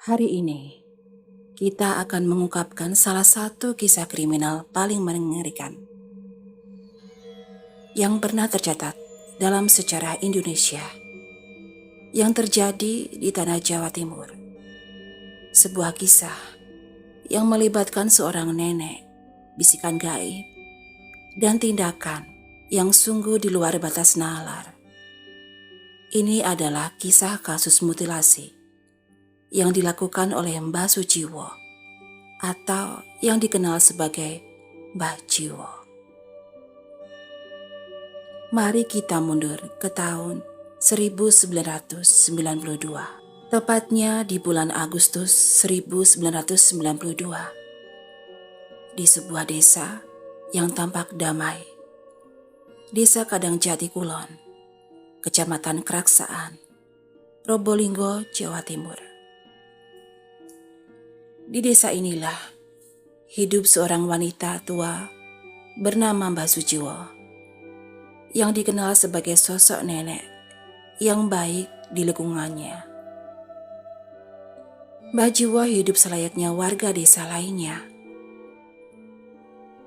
Hari ini, kita akan mengungkapkan salah satu kisah kriminal paling mengerikan yang pernah tercatat dalam sejarah Indonesia yang terjadi di tanah Jawa Timur. Sebuah kisah yang melibatkan seorang nenek, bisikan gaib, dan tindakan yang sungguh di luar batas nalar. Ini adalah kisah kasus mutilasi yang dilakukan oleh Mbah Sujiwo atau yang dikenal sebagai Mbah Jiwo. Mari kita mundur ke tahun 1992, tepatnya di bulan Agustus 1992, di sebuah desa yang tampak damai, Desa Kadangjati Kulon, Kecamatan Keraksaan, Probolinggo, Jawa Timur. Di desa inilah hidup seorang wanita tua bernama Mbah Sujiwo yang dikenal sebagai sosok nenek yang baik di lingkungannya. Mbah Jiwo hidup selayaknya warga desa lainnya.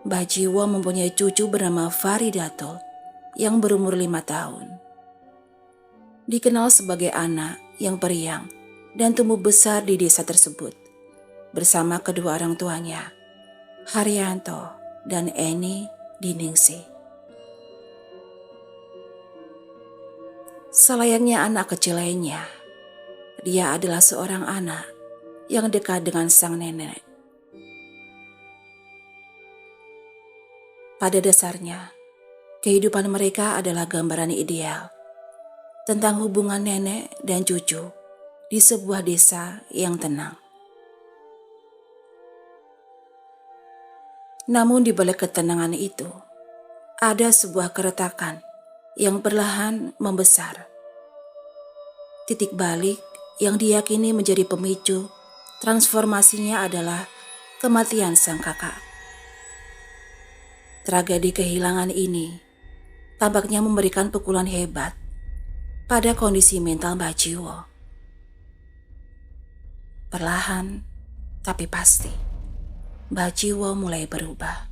Mbah Jiwo mempunyai cucu bernama Faridatul yang berumur 5 tahun. Dikenal sebagai anak yang periang dan tumbuh besar di desa tersebut bersama kedua orang tuanya, Haryanto dan Eni Diningsih. Selayaknya anak kecil lainnya, dia adalah seorang anak yang dekat dengan sang nenek. Pada dasarnya, kehidupan mereka adalah gambaran ideal tentang hubungan nenek dan cucu di sebuah desa yang tenang. Namun di balik ketenangan itu, ada sebuah keretakan yang perlahan membesar. Titik balik yang diyakini menjadi pemicu transformasinya adalah kematian sang kakak. Tragedi kehilangan ini tampaknya memberikan pukulan hebat pada kondisi mental Mbah Jiwo. Perlahan tapi pasti, Mbah Jiwo mulai berubah.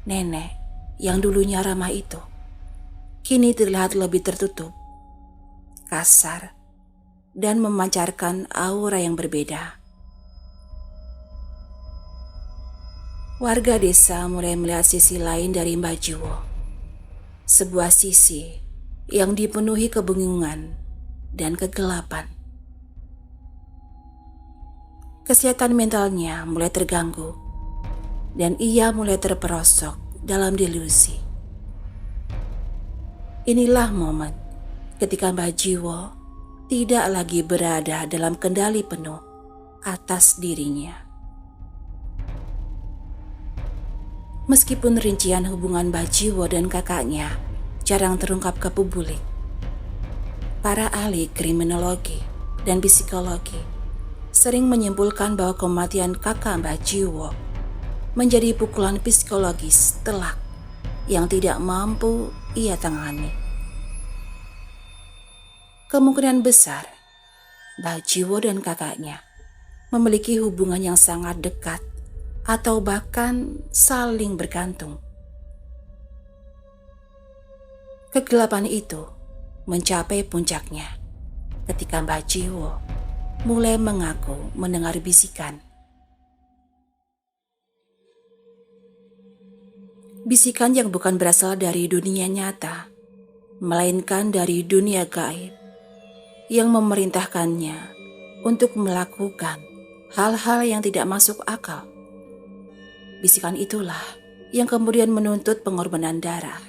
Nenek yang dulunya ramah itu kini terlihat lebih tertutup, kasar, dan memancarkan aura yang berbeda. Warga desa mulai melihat sisi lain dari Mbah Jiwo, sebuah sisi yang dipenuhi kebingungan dan kegelapan. Kesehatan mentalnya mulai terganggu dan ia mulai terperosok dalam delusi. Inilah momen ketika Mbah Jiwo tidak lagi berada dalam kendali penuh atas dirinya. Meskipun rincian hubungan Mbah Jiwo dan kakaknya jarang terungkap ke publik, para ahli kriminologi dan psikologi sering menyimpulkan bahwa kematian kakak Mbah Jiwo menjadi pukulan psikologis telak yang tidak mampu ia tangani. Kemungkinan besar Mbah Jiwo dan kakaknya memiliki hubungan yang sangat dekat atau bahkan saling bergantung. Kegelapan itu mencapai puncaknya ketika Mbah Jiwo mulai mengaku mendengar bisikan. Bisikan yang bukan berasal dari dunia nyata, melainkan dari dunia gaib yang memerintahkannya untuk melakukan hal-hal yang tidak masuk akal. Bisikan itulah yang kemudian menuntut pengorbanan darah.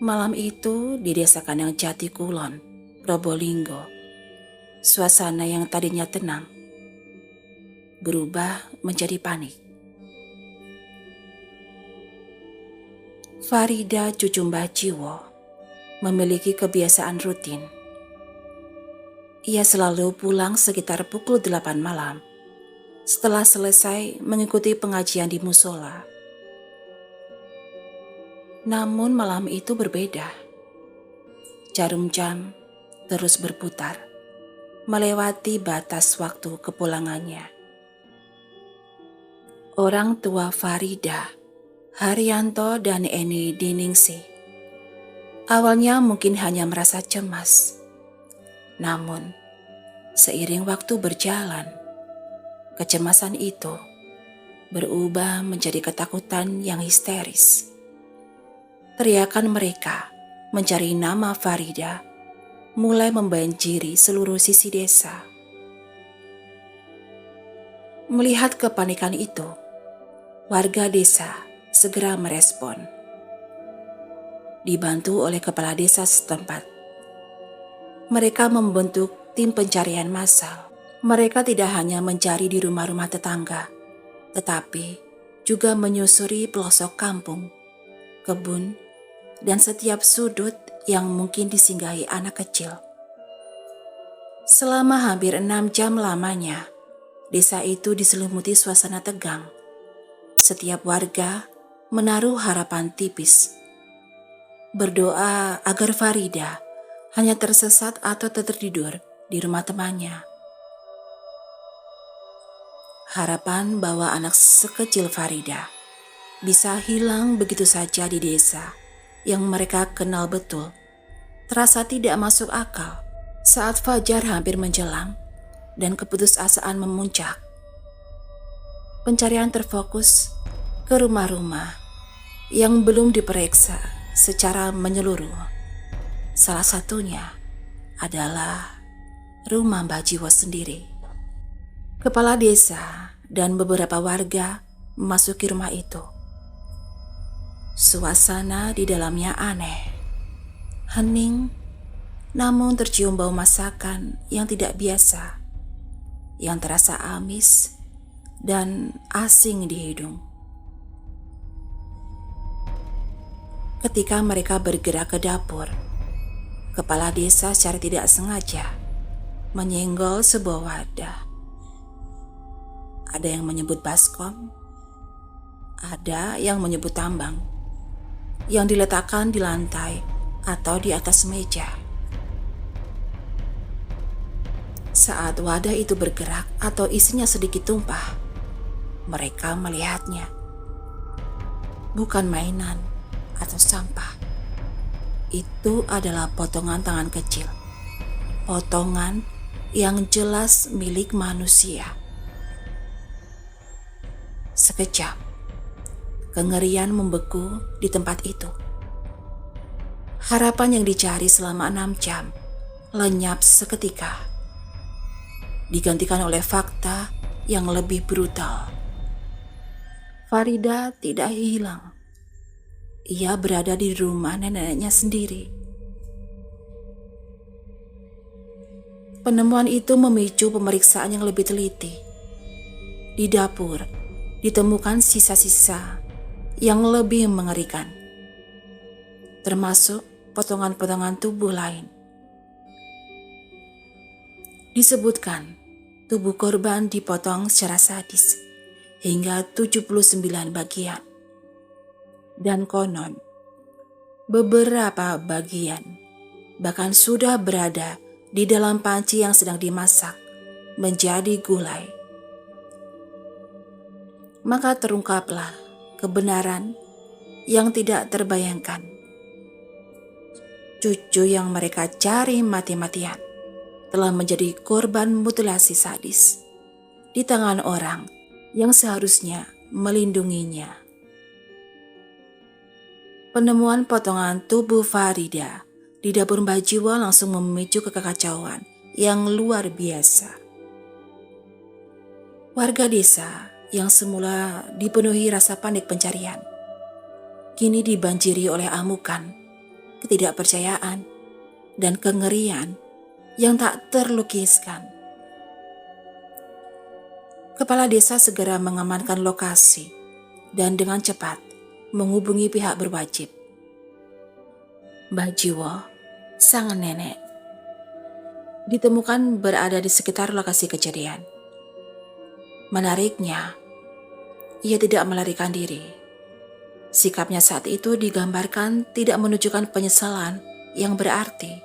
Malam itu di Desa Kadangjati Kulon, Probolinggo, suasana yang tadinya tenang berubah menjadi panik. Farida, cucu Mbah Jiwo, memiliki kebiasaan rutin. Ia selalu pulang sekitar pukul 8 malam setelah selesai mengikuti pengajian di musola. Namun malam itu berbeda. Jarum jam terus berputar melewati batas waktu kepulangannya. Orang tua Farida, Haryanto dan Eni Diningsih, awalnya mungkin hanya merasa cemas. Namun, seiring waktu berjalan, kecemasan itu berubah menjadi ketakutan yang histeris. Teriakan mereka mencari nama Farida mulai membanjiri seluruh sisi desa. Melihat kepanikan itu, warga desa segera merespon. Dibantu oleh kepala desa setempat, mereka membentuk tim pencarian massal. Mereka tidak hanya mencari di rumah-rumah tetangga, tetapi juga menyusuri pelosok kampung, kebun, dan setiap sudut yang mungkin disinggahi anak kecil. Selama hampir 6 jam lamanya, desa itu diselimuti suasana tegang. Setiap warga menaruh harapan tipis, berdoa agar Farida hanya tersesat atau tertidur di rumah temannya. Harapan bahwa anak sekecil Farida bisa hilang begitu saja di desa yang mereka kenal betul terasa tidak masuk akal saat fajar hampir menjelang dan keputusasaan memuncak. Pencarian terfokus ke rumah-rumah yang belum diperiksa secara menyeluruh. Salah satunya adalah rumah Mbah Jiwo sendiri. Kepala desa dan beberapa warga memasuki rumah itu. Suasana di dalamnya aneh, hening, namun tercium bau masakan yang tidak biasa, yang terasa amis dan asing di hidung. Ketika mereka bergerak ke dapur, kepala desa secara tidak sengaja menyenggol sebuah wadah. Ada yang menyebut baskom, ada yang menyebut tambang, yang diletakkan di lantai atau di atas meja. Saat wadah itu bergerak atau isinya sedikit tumpah, mereka melihatnya. Bukan mainan atau sampah. Itu adalah potongan tangan kecil. Potongan yang jelas milik manusia. Sekejap, kengerian membeku di tempat itu. Harapan yang dicari selama 6 jam lenyap seketika, digantikan oleh fakta yang lebih brutal. Farida tidak hilang. Ia berada di rumah nenek-neneknya sendiri. Penemuan itu memicu pemeriksaan yang lebih teliti. Di dapur ditemukan sisa-sisa yang lebih mengerikan, termasuk potongan-potongan tubuh lain. Disebutkan tubuh korban dipotong secara sadis hingga 79 bagian. Dan konon, beberapa bagian bahkan sudah berada di dalam panci yang sedang dimasak menjadi gulai. Maka terungkaplah kebenaran yang tidak terbayangkan. Cucu yang mereka cari mati-matian telah menjadi korban mutilasi sadis di tangan orang yang seharusnya melindunginya. Penemuan potongan tubuh Farida di dapur Mbah Jiwo langsung memicu kekacauan yang luar biasa. Warga desa yang semula dipenuhi rasa panik pencarian, kini dibanjiri oleh amukan, ketidakpercayaan, dan kengerian yang tak terlukiskan. Kepala desa segera mengamankan lokasi dan dengan cepat menghubungi pihak berwajib. Mbah Jiwo, sang nenek, ditemukan berada di sekitar lokasi kejadian. Menariknya, ia tidak melarikan diri. Sikapnya saat itu digambarkan tidak menunjukkan penyesalan yang berarti.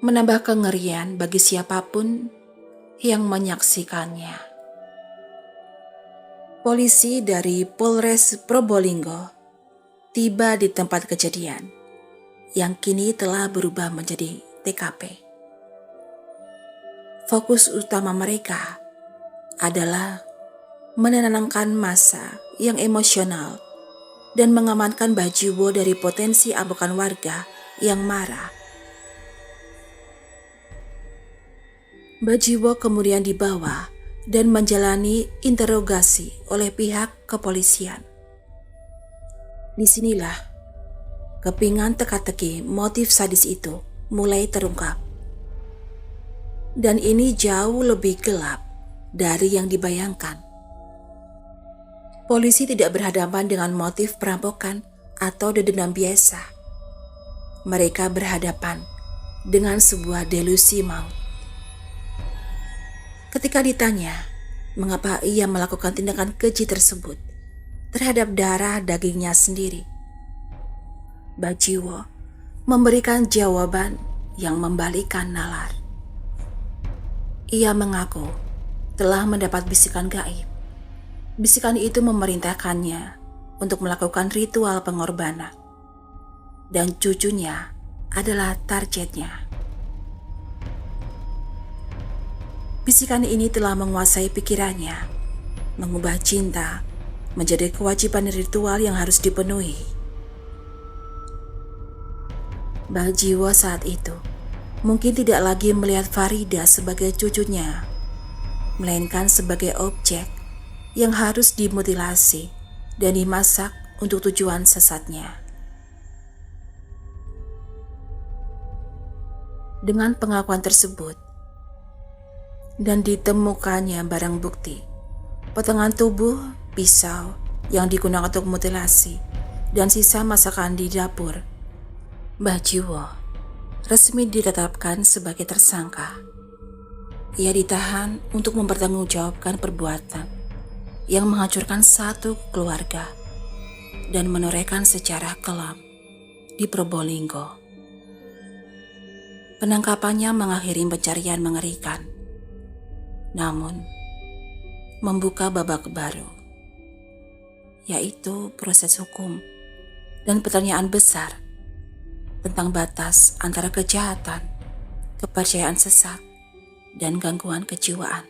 menambah kengerian bagi siapapun yang menyaksikannya. Polisi dari Polres Probolinggo tiba di tempat kejadian yang kini telah berubah menjadi TKP. Fokus utama mereka adalah menenangkan massa yang emosional dan mengamankan Bajiwo dari potensi amukan warga yang marah. Bajiwo kemudian dibawa dan menjalani interogasi oleh pihak kepolisian. Disinilah kepingan teka-teki motif sadis itu mulai terungkap. Dan ini jauh lebih gelap dari yang dibayangkan. Polisi tidak berhadapan dengan motif perampokan atau dendam biasa. Mereka berhadapan dengan sebuah delusi maut. Ketika ditanya mengapa ia melakukan tindakan keji tersebut terhadap darah dagingnya sendiri, Bajiwo memberikan jawaban yang membalikkan nalar. Ia mengaku telah mendapat bisikan gaib. Bisikan itu memerintahkannya untuk melakukan ritual pengorbanan. Dan cucunya adalah targetnya. Bisikan ini telah menguasai pikirannya, mengubah cinta menjadi kewajiban ritual yang harus dipenuhi. Bajiwo saat itu mungkin tidak lagi melihat Farida sebagai cucunya, melainkan sebagai objek yang harus dimutilasi dan dimasak untuk tujuan sesatnya. Dengan pengakuan tersebut dan ditemukannya barang bukti, potongan tubuh, pisau yang digunakan untuk mutilasi, dan sisa masakan di dapur, Bajiwo resmi ditetapkan sebagai tersangka. Ia ditahan untuk mempertanggungjawabkan perbuatan yang menghancurkan satu keluarga dan menorehkan sejarah kelam di Probolinggo. Penangkapannya mengakhiri pencarian mengerikan, namun membuka babak baru, yaitu proses hukum dan pertanyaan besar tentang batas antara kejahatan, kepercayaan sesat, dan gangguan kejiwaan.